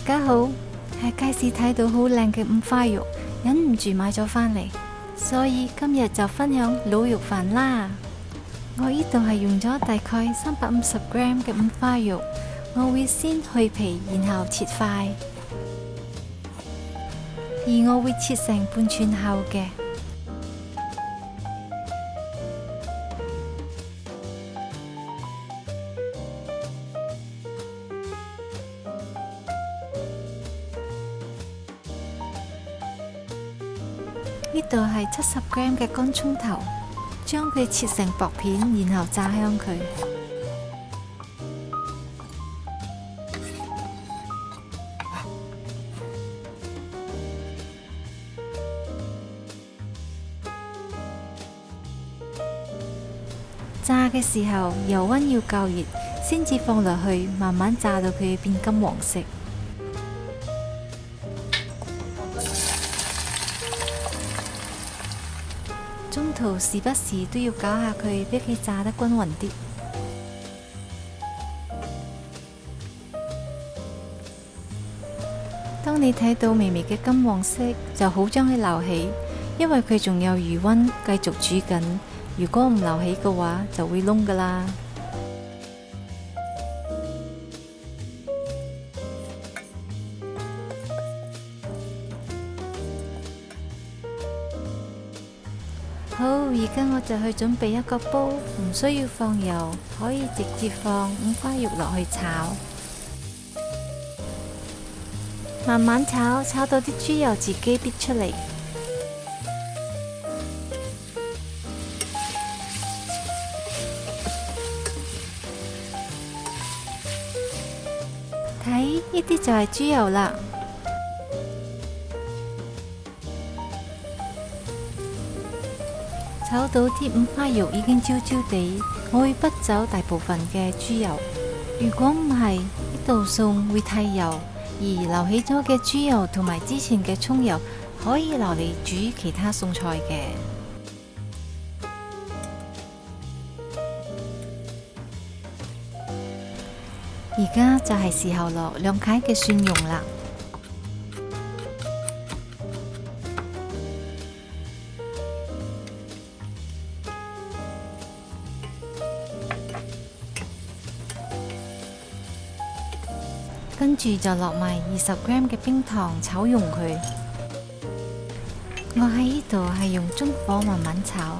家好，喺街市睇到好靚嘅五花肉，忍唔住買咗返嚟，所以今日就分享滷肉飯啦。我呢度係用咗大概350g嘅五花肉，我會先去皮，然後切塊，而我會切成半寸厚嘅。呢度係70g嘅乾葱頭，將佢切成薄片，然後炸香佢。炸嘅時候油溫要夠熱，先至放落去，慢慢炸到佢變金黃色。中途時不時都要搞下佢，俾佢炸得均勻啲。當你睇到微微嘅金黃色，就好將佢撈起，因為佢仲有餘溫繼續煮緊。如果唔撈起嘅話，就會燶㗎喇。好，而家我就去準備一個煲，唔需要放油，可以直接放五花肉落去炒，慢慢炒，炒到啲豬油自己逼出嚟。睇，呢啲就係豬油啦。炒到啲五花肉已經焦焦地，我會剝走大部分嘅豬油。如果唔係，呢道餸會太油，而留起咗嘅豬油同埋之前嘅葱油可以留嚟煮其他餸菜嘅。而家就係時候落2塊嘅蒜蓉啦。跟住就落埋20g嘅冰糖炒溶佢。我喺呢度係用中火慢慢炒，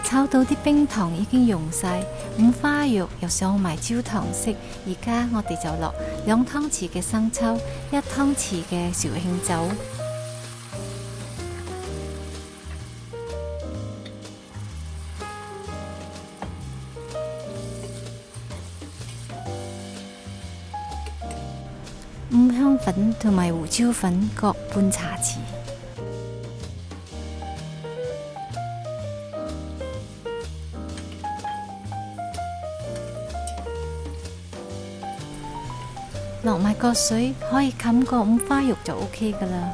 炒到啲冰糖已經溶晒，五花肉又上埋焦糖色。而家我哋就落2湯匙嘅生抽，1湯匙嘅紹興酒。五香粉同埋胡椒粉各半茶匙，落埋個水可以冚個五花肉就 OK 噶啦。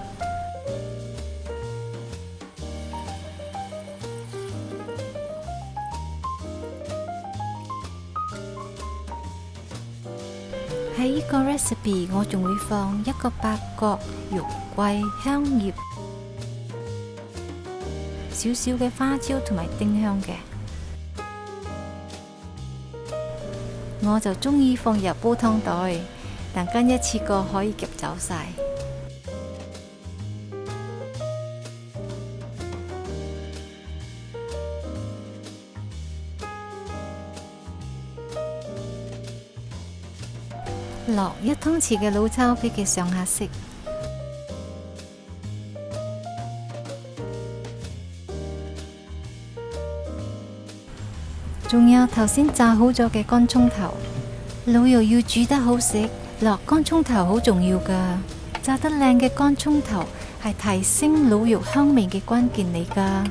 喺呢個 recipe 我仲會放一個八角、肉桂、香葉、少少嘅花椒同埋丁香嘅。我就鍾意放入煲湯袋，但跟一次過可以夾走晒。落1湯匙嘅老抽俾佢上下色，仲有頭先炸好咗嘅乾葱頭。滷肉要煮得好食，落乾葱頭好重要噶。炸得靚嘅乾葱頭係提升滷肉香味嘅關鍵嚟噶。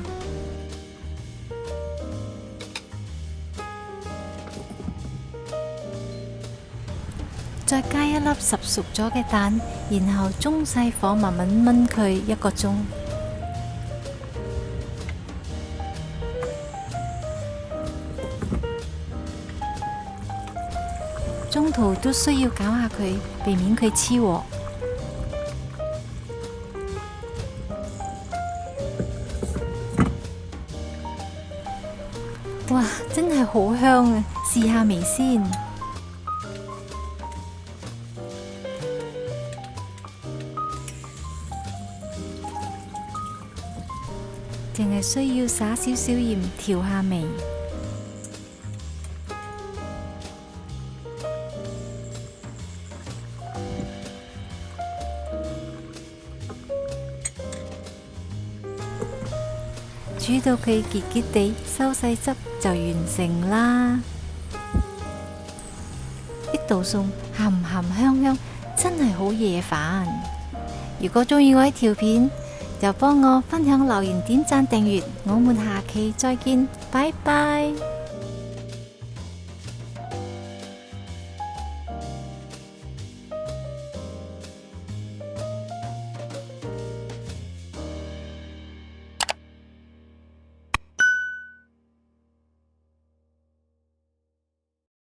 再加1粒十熟咗嘅蛋，然後中細火慢慢燜佢1個鐘。中途都需要攪下佢，避免佢黐鑊。哇，真係好香啊！試下味先。淨係需要灑少少鹽調下味。煮到佢結結地，收細汁就完成啦。呢道餸鹹鹹香香，真係好惹飯。如果鍾意我呢條片，就幫我分享、留言、點讚、訂閱。我們下期再見，拜拜。